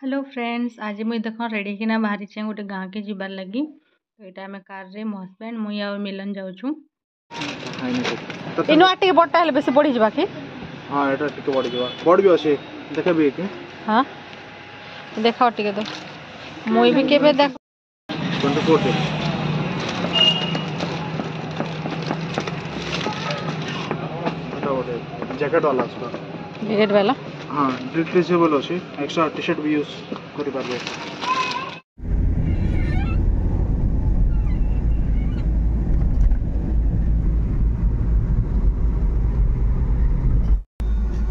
Hello friends, आज मुझे देख रेडी किना बाहरी छे गोटे गाँव के जीवार लगी। तो यहाँ आम कार रे मो हजबैंड मुई आ मिलन जाऊँ। इनो आटे बड़टा हेले बेसी बढ़ी जाबा कि? हां एटा टिके बढ़ी जाबा। बड़ भी अछि देखबे कि? हां देखाओ टिके तो मुई भी केबे देख 24 टे एटा बोले जैकेट वाला छ। जैकेट वाला हां डिटेचेबल अछि। एक्स्ट्रा टी-शर्ट भी यूज करि पारबे।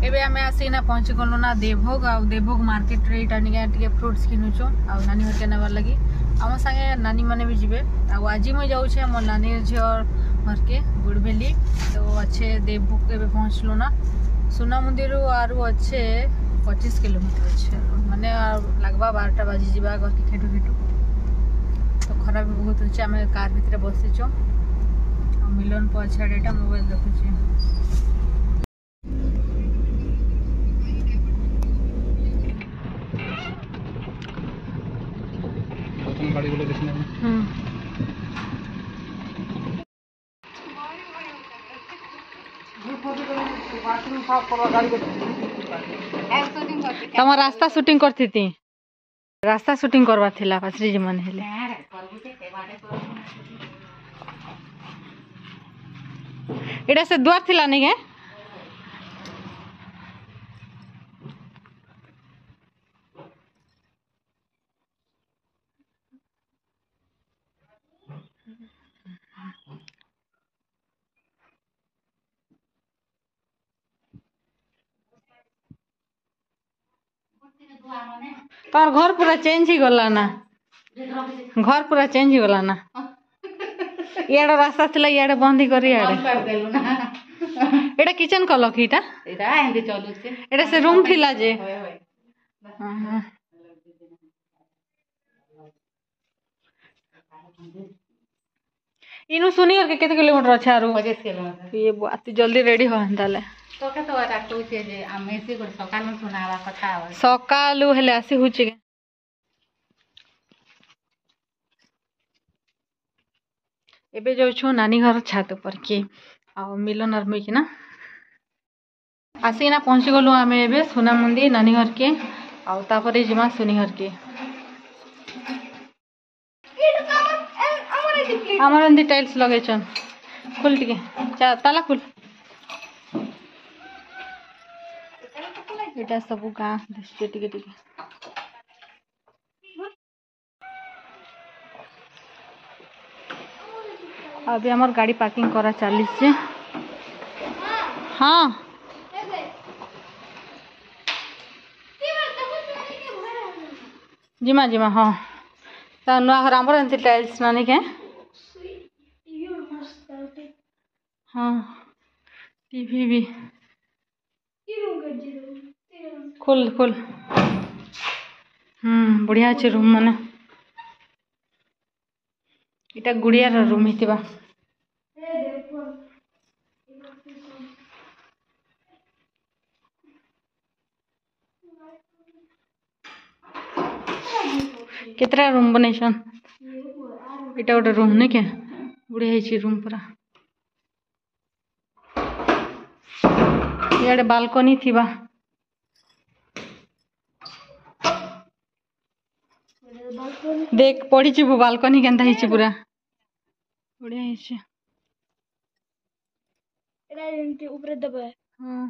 एबे हमें आसीना पहुंची गलो ना देवभोग आ देवभोग मार्केट रे इटा निके फ्रूट्स किनुचो आ नानी घर के नवा लगी आम संगे नानी माने भी जीवे। आ आज मुझे जाऊँ मोर नानी झीर घर के गुड़बेली। तो अच्छे देवभोग एबे पहुंचलो ना सोना मंदिर आरु अच्छे 25 किलोमीटर अच्छे माने लगभग 12टा बाजी जीवा घर के खेटू खेटू। तो खरा भी बहुत अच्छे आम कार भितर बसीचो मिलन पछाड़ेटा मोबाइल देखुचे। गाड़ी बोले देखना तम रास्ता शूटिंग करती थी रास्ता शूटिंग करवा थिला पासरी जी मन हेले एटा से द्वार थिला नहीं है। तार घर पूरा चेंज ही गला ना घर पूरा चेंज ही गला ना याडा रास्ता थिला याडा बंद ही करी एटा किचन कलो की एटा एंदी चलु छे एटा से रूम थिला जे इनु सुनी के केते किलोमीटर अच्छा आरो 25 किलोमीटर ये बात जल्दी रेडी हो हंदाले तो के तो राखू छे जे आमेसी को सकाल सुनावा कथा सकालू हेले आसी हुची के एबे जाऊ छु नानी घर छात ऊपर के आ मिलन और मुई ना आसीना पहुंची गलु आमे एबे सोना मंदिर नानी घर के आ तापरे जिमा सुनी घर के हमर अंदी टाइल्स लगे छन खुल टिके चा ताला खुल एटा सब गां दिसते टिके टिके अभी हमार गाड़ी पार्किंग करा चालीस से हाँ जिमा जिमा हाँ ता नुआ घर हमर अंती टाइल्स नानी के हाँ टीवी भी खुल खुल बढ़िया अच्छे रूम माने इटा गुड़िया रूम हितिबा केतरा रूम बनेछन इटा गोटे रूम नहीं के बढ़िया है रूम पूरा याडे बालकनी थिबा देख पड़ी छी बालकनी केनता हिची पूरा बढ़िया हिची एरा एंटी ऊपर दबे हां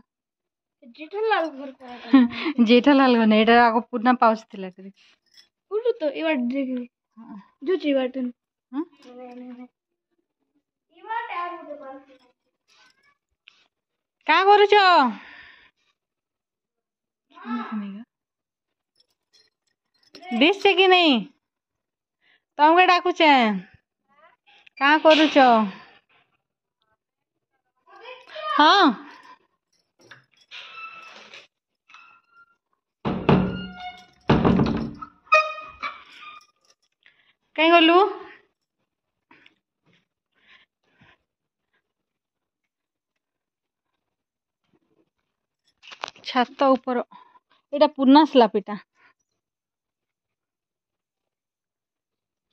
जेठालाल घर पर जेठालाल घर ने एटा आगो पुना पाउच थिला करे उठो तो इवा देख हां जो छी बटन हां इवा टार दे पाल का करू छो दिस छे कि नहीं तुमके डाकू छे का करू छो हाँ कहीं गलु छात ऊपर एटा पुरना स्लैब एटा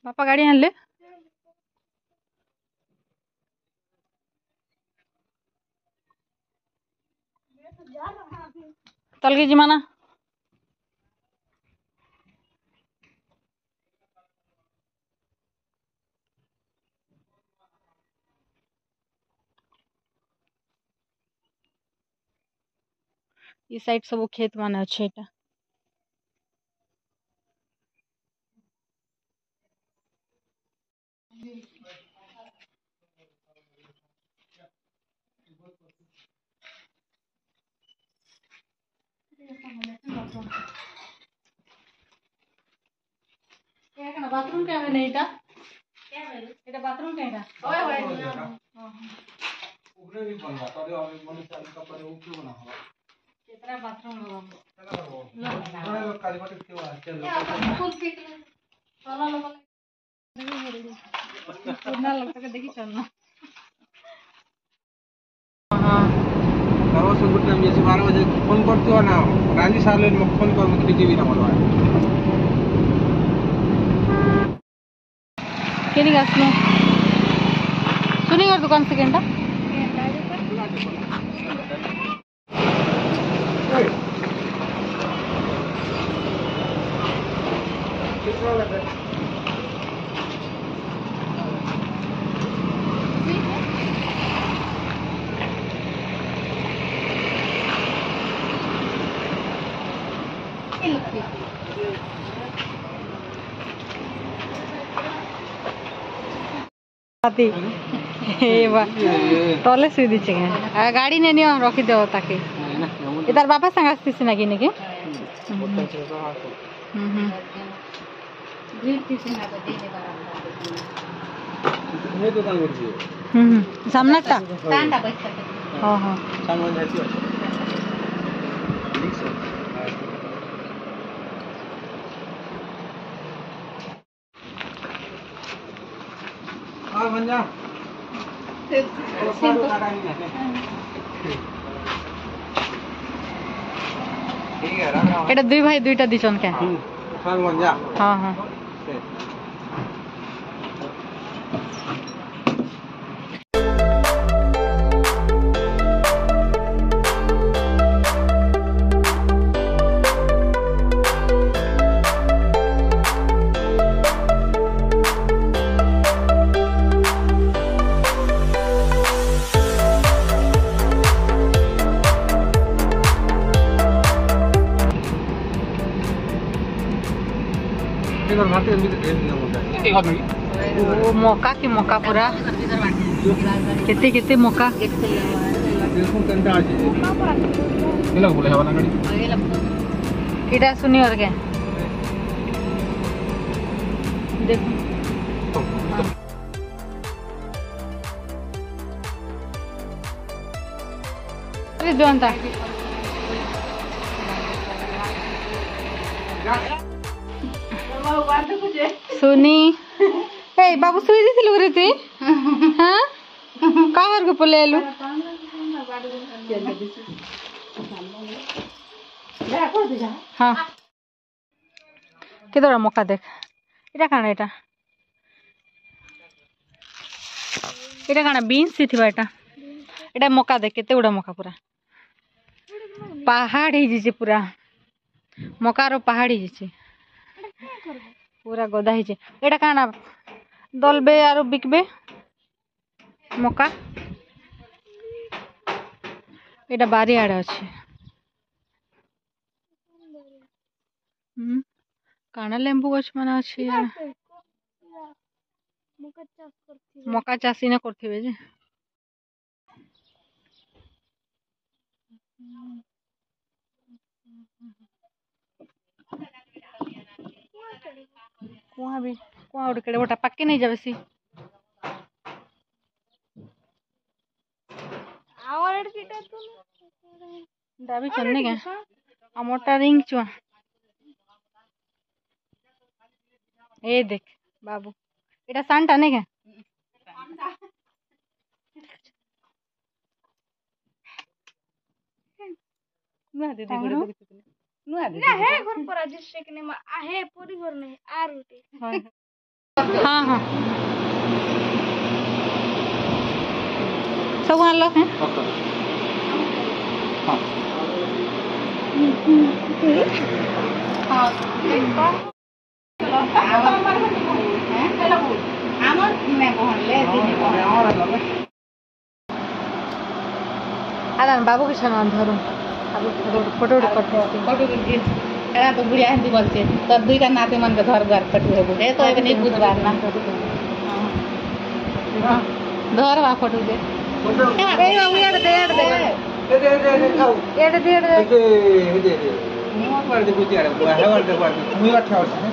बापा गाड़ी आनले तलके जिमाना ये साइड सब खेत मान अच्छे एटा बाथरूम क्या है नहीं एटा एटा बाथरूम क्या है ओए ओए ऊपर भी बनवा तले और मन चालू का पर ऊपर बना हुआ कितना बाथरूम होगा लोग काली पट्टी क्यों आ चलो फुल फिट चला लोग कितना लगता है देखी चलना हां दवा से गुड टाइम जैसे 12 बजे फोन करते हो ना रानी साले में फोन कर मुझे टीवी ना बोलवा केनी गासनो सुनी और दुकान से घंटा टले सुई दीचे गाड़ी नहीं नियो रखी देव ताके इधर बापा संग आस्तीस ना कि नेके सामना ता हां हां सामने जाती है हां मंजा এটা দুই ভাই দুইটা দিছন কে হ্যাঁ মঞ্জা হ্যাঁ হ্যাঁ वो मौका की मौका पूरा कितने कितने मौका किटा सुनी और क्या देखो अरे जोनता सुनी ए बाबू सुई दिथिलु रे ती हां काहर को पलेलु हां केदरा मौका देख एटा काना एटा काना बीन्स थिबा एटा मौका देख केते उडा मौका पूरा पहाड़ ही जे पूरा मौका रो पहाड़ ही जे पूरा गदा ही एटा काना दलबे आरो बिकबे मौका एटा बारी आड़े अच्छे काना लेंबू गछ माने अच्छे मौका चासी ना करथिबे जे कुआ भी कुआ उड़ केड़े बोटा पक्के नहीं जावे सी आवर किटा तू दाबी चलने के आ मोटा रिंग चुआ ए देख बाबू एटा सांटा ने के नुआ दे दे गुडे देखि नुआ दे ना हे घर पर आज से के ने आहे पूरी घर नहीं आ रोटी हां हाँ हाँ सब आन लो हैं আরে বাবু কিছু না ধরো ফটো एड़ा तो बुढ़िया हिंदी बोलते तो दुई का नाते मन के घर घर कटू है बुढ़े तो एक नहीं बुझवार ना धर बा फोटो दे ए बाबू यार दे मुआ पर दे बुझिया रे बुआ है वाले पर मुआ अच्छा है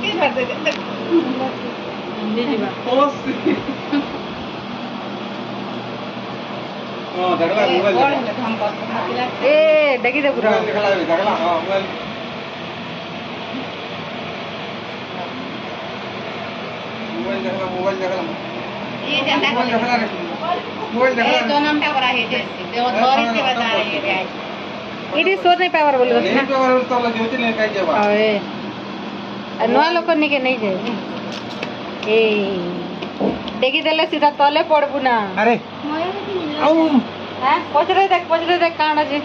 के कर दे दे जीवा ओस हां दरवा मोबाइल ए देखी दे पूरा देखला हां मोबाइल देखला ये जनता को मोबाइल ए दो नाम टा करा है जे वो धोरी से बता रही है इडी सोर नहीं पावर बोल बस ना नहीं पावर तो लगे होते नहीं काई जावा ओए नवा लोक निके नहीं जाए ए देखी देले सीधा तले पड़बू ना अरे आउ हां पछरे देख काण जे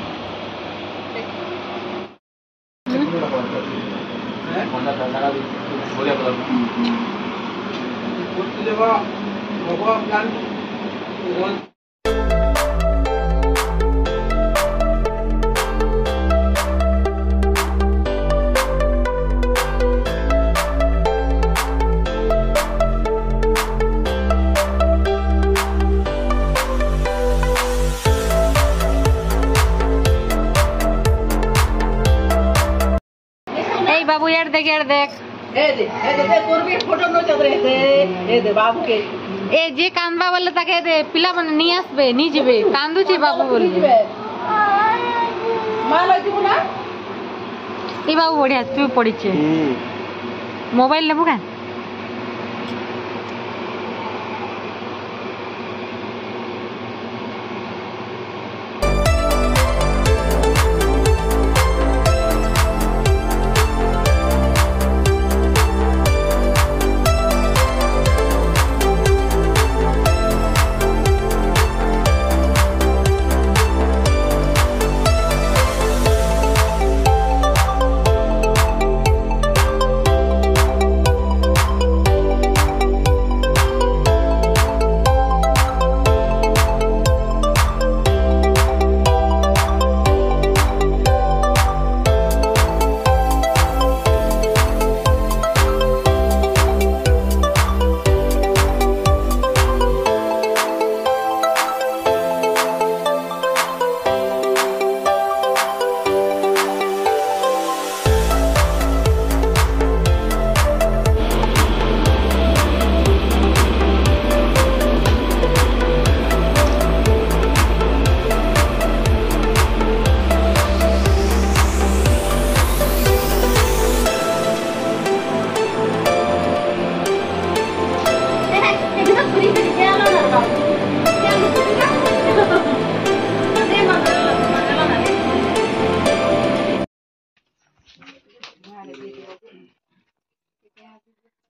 बाबू यार देख ए दे तोर भी फोटो न चल रहे थे ए दे बाबू के ए जे कांदबा वाला ताके दे पिला मन नी आसबे नी जिबे कांदू छी बाबू बोल माल दिबु ना ए बाबू बढ़िया तू पड़ी छे मोबाइल लेबू का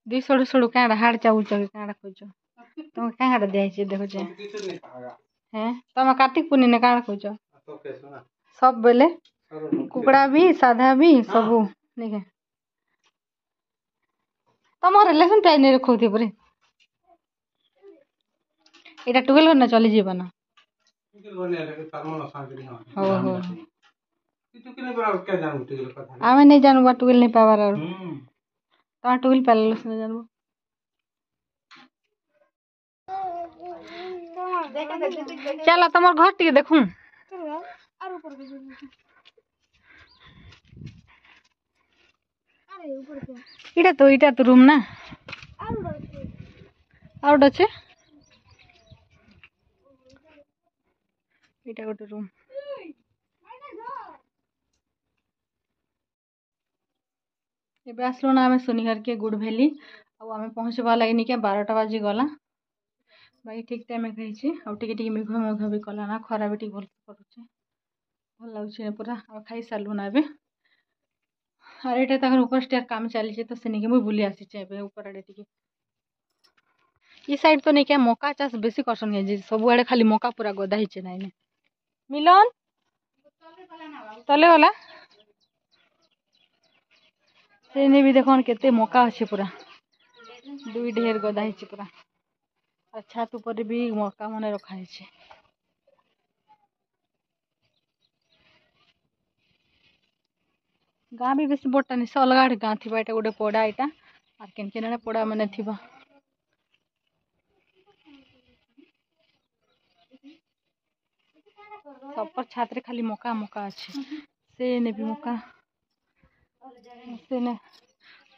दुई सड़ू सड़ू काड़ा हाड़ चाउल चल काड़ा खोज तुम काड़ा दिया देखो जे हैं तुम कार्तिक पूर्णिमा ने काड़ा खोज सब बेले कुकड़ा भी साधा भी सबू नहीं तुम रिलेशन टाइम नहीं रखो थी परे एटा 12 घंटा चली जीव ना हो हो आमे नहीं जानू बा 12 नहीं पावर और तो 12 पाले सुन जानू चला तुम घर टी देखूं इटा तो रूम ना आउट अच्छे इटा गोटे रूम एबे आसलो ना आमे सोनीघर के गुड भैली आमे पहुँचवा लगे क्या 12टा बाजी गला भाई ठीक टाइम में कही आउ टे मेघ मेघ भी कला ना खरा भी भल पड़े भल लगे पूरा खाई सारू ना और ये तक ऊपर स्टेयर काम चली तो से नहीं मुझे बुली आसी ऊपर आड़े टी ये साइड तो नहीं क्या मका चाष बेसी करसन है सब आड़े खाली मका पूरा गदा ही नाइन मिलन तले वाला से भी देखो केते मका अच्छे पूरा दुई ढेर गदा ही पूरा और छात ऊपर भी मका मन रखा है गाँ भी बेस बड़टा नहीं से अलग आड़े गाँ थी एटा गोटे पड़ा यहाँ और केन केन पड़ा मैंने थी सब पर छात्र खाली मका मका अच्छे से ने भी मका से ने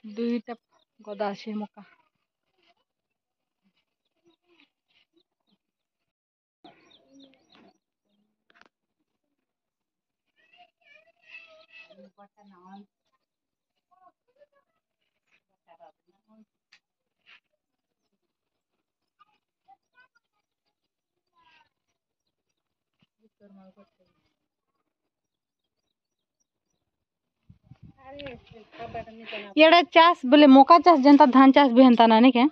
दुईटा गदा अच्छे मका ये चाष बोले मका चाष जनता धान चाष भी हंता ना नहीं क्या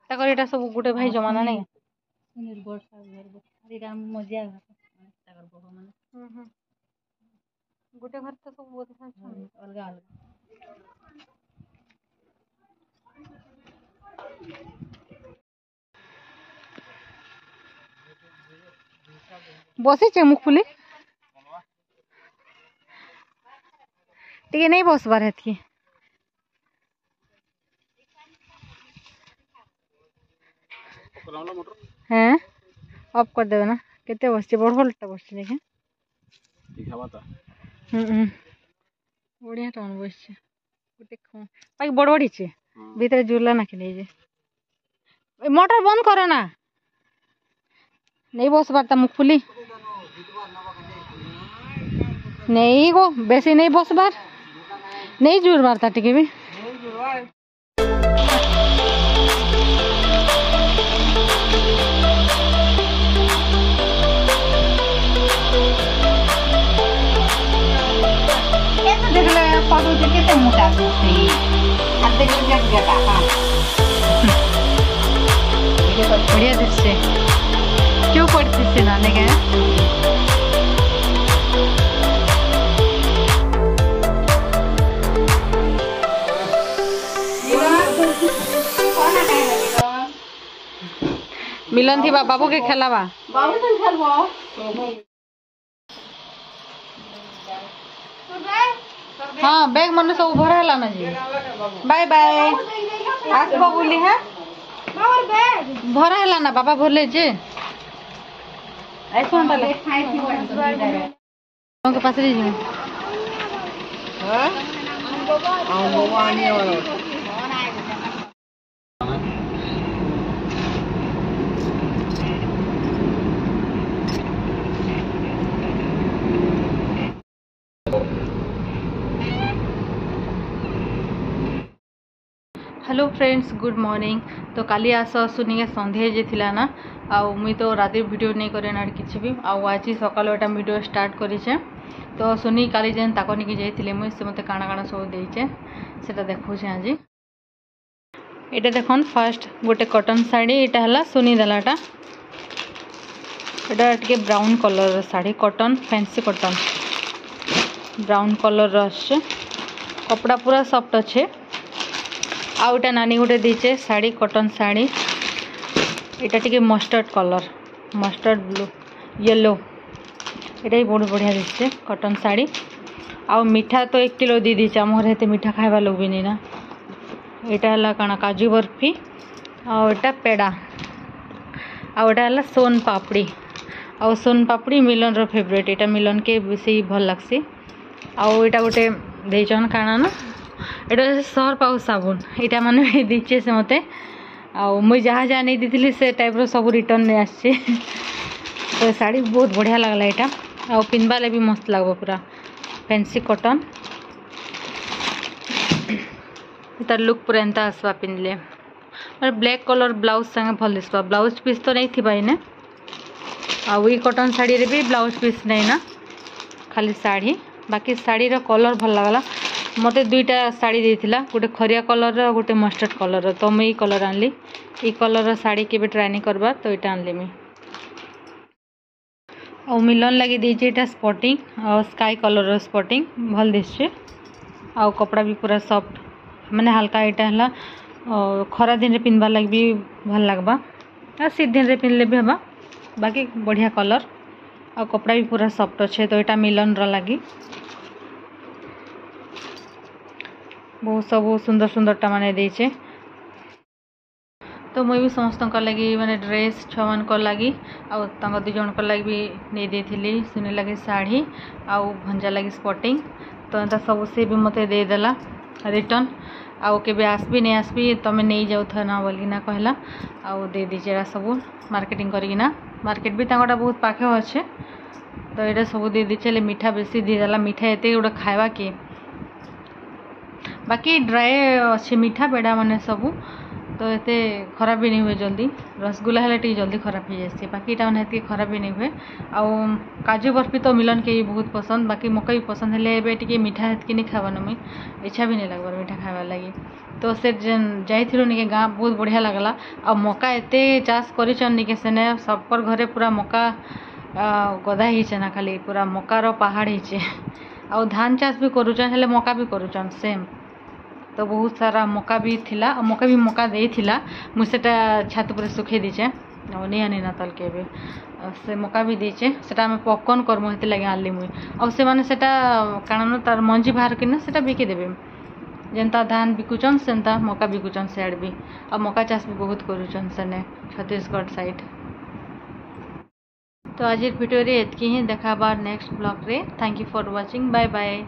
ताकर एटा सब गोटे भाई जमाना नहीं गोटे घर तो सब अलग अलग बसी मुख फुली टे नहीं बसबार है हैं ऑफ कर देवे ना केते बसचे बड़ बड़टा बसचे देखे बढ़िया टन बसचे गोटे बाकी बड़ बड़ी छे भीतर जुरला ना कि नहीं मोटर बंद करो ना नहीं बस बार मुख फुली नहीं गो बेसी नहीं बस बार नहीं जुर बार टिके भी फोटो कितने मोटा बढ़िया दृश्य क्यों पड़ती से नाने के मिलन थी बाबू के खेलावा बाबू तो खेलबो हाँ बैग मन सब भरा ना जी बाय बाय आसबो बोली है भरा है ना बाबा भरले जे ऐसा के पास रही जी हेलो फ्रेंड्स गुड मॉर्निंग तो काली आस सुनिके संध्या जे थिला ना आउ मुई तो राति वीडियो नहीं करे ना किसी भी आउ आज सकाल एटा वीडियो स्टार्ट करिछे तो सुनी काली जेन ताको निके जाइथिले मुई से मते काना काना सब देइछे सेटा देखुछे आज एटा देखन फर्स्ट गोटे कॉटन साड़ी एटा हला सुनी देलाटा एटा टिके brown colour sari cotton fancy cotton brown colour आछे कपड़ा पूरा सॉफ्ट अच्छे आउटा नानी गोटे दीचे साड़ी कॉटन साड़ी यहाँ T mustard colour mustard blue yellow यहाँ बहुत बढ़िया दिखे कॉटन साड़ी आउ मीठा तो 1 किलो दी दीचे आम घर मीठा खाइबा लोग भी नहीं ना यहाँ है कण काजू बर्फी आटा पेड़ा आटा सोन पापड़ी आ सोन पापड़ी मिलन रो फेवरेट यहाँ मिलन के बेसी भल लगसी आटा गोटे देचन काना ना यहाँ सर्फ आउ साबुन यहाँ मैंने दीचे से मत मुई जहाँ जहाँ नहीं दी से टाइप सब रिटर्न नहीं आसे तो साड़ी बहुत बढ़िया लगला यहाँ आउ पिंधबाले भी मस्त लगो पूरा फैंसी कॉटन तार लुक पूरा एंता आसवा पिंधले और ब्लैक कलर ब्लाउज संगे भल दिसवा ब्लाउज पीस तो नहीं थी ने आई कॉटन साड़ी रे भी ब्लाउज पीस नहीं ना खाली साड़ी बाकी साड़ी रो कलर भल लगला मते दुईटा साड़ी देथिला गोटे खरिया कलर गोटे मस्टर्ड कलर तो मुई कलर आनली ई कलर साड़ी के ट्राई नहीं करबा तो इटा आनली मी और मिलन लगी दीजिए इटा स्पॉटिंग और स्काई कलर स्पॉटिंग भल दिशे आउ कपड़ा भी पूरा सॉफ्ट माने हल्का इटा हला खरा दिन रे पिनबा लगी भी भल लगबा आ शीत दिन रे पिनले भी हबा बाकी बढ़िया कलर आ कपड़ा भी पूरा सॉफ्ट अच्छे तो इटा मिलन रा लगी बहुत सब सुंदर सुंदर टा माने देछे तो मुई भी समस्त लगी माने ड्रेस छुआ को लगी आउ दु जन को लगी भी नहीं देथिली सुने लगे साड़ी आउ भंजा लगी स्पॉटिंग तो एंता सब से भी मते दे देला रिटर्न आउ के आसबी नहीं आसबी तमें नहीं जाऊ था ना बोलिना कहला आउ दे दीजिए सब मार्केटिंग करिना मार्केट भी तांगटा बहुत पाखे अच्छे तो ये सब दे दीचे मीठा बेसी देदेला मीठा एते गोटे खावा किए बाकी ड्राए अच्छे मीठा बेड़ा माने सबू तो ये खराब भी नहीं हुए जल्दी रसगुल्ला है टी जल्दी खराब हो जाए बाकी इटा मैंने खराब भी नहीं हुए आउ काजू बर्फी तो मिलन के बहुत पसंद बाकी मका भी पसंद है टे मीठा हेतक नहीं खावान मुई इच्छा भी नहीं लगवार मीठा खावा लगी तो से जाइलु निके गाँ बहुत बढ़िया लगला आ मका एते चाष कर सेने सबकर घरे पूरा मका गदा ही ना खाली पूरा मकार पहाड़ ही आ धान चाष भी करुचन हेले मका भी करुचन सेम तो बहुत सारा मका भी थिला मका भी मका देइथिला मुझे छात पर सुखे दीचे नहीं आनी ना तल के से मका भी दीचे सेटा में पॉपकॉर्न करमु हेते लगे आनली मुई अब से माने सेटा कारण तार मंजी बाहर किना सेटा बिके देबे जेनता धान बिकुचन सेनता मका बिकुचन सेड भी अब मका चाष भी बहुत करुचन सेने छत्तीसगढ़ साइड तो आज वीडियो रे एतकी ही देखा बार नेक्स्ट ब्लॉग रे thank you for watching bye bye.